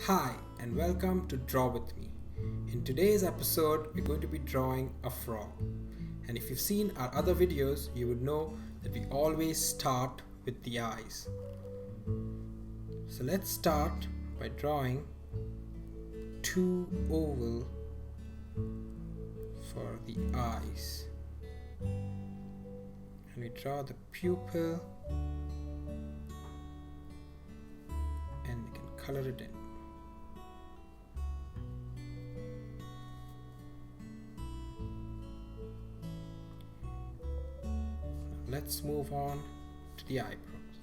Hi, and welcome to Draw With Me. In today's episode, we're going to be drawing a frog. And if you've seen our other videos, you would know that we always start with the eyes. So let's start by drawing two oval for the eyes. And we draw the pupil and we can color it in. Let's move on to the eyebrows.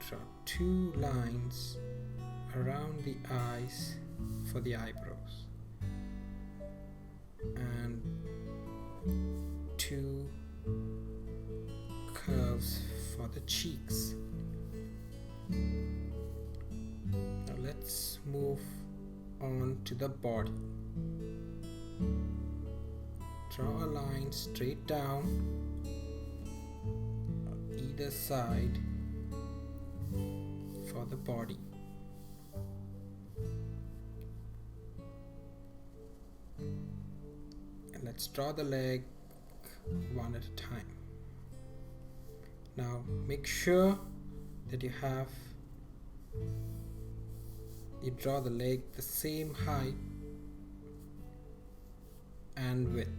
Draw two lines around the eyes for the eyebrows and two curves for the cheeks. Now let's move on to the body. Draw a line straight down on either side for the body. And let's draw the leg one at a time. Now make sure that you draw the leg the same height and width.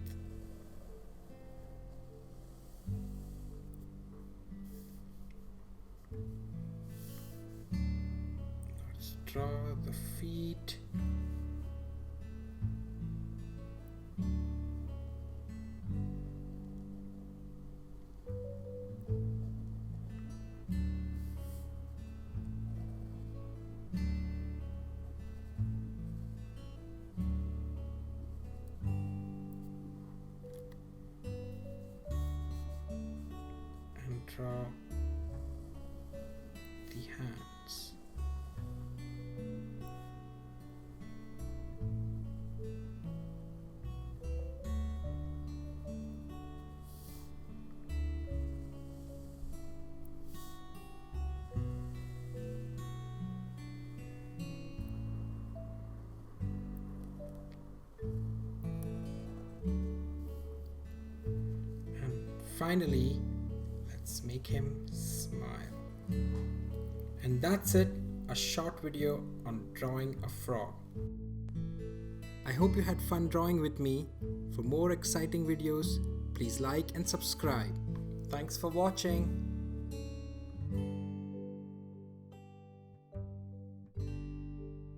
Let's draw the feet. And draw the hands. And finally, let's make him smile. And that's it, a short video on drawing a frog. I hope you had fun drawing with me. For more exciting videos, please like and subscribe. Thanks for watching.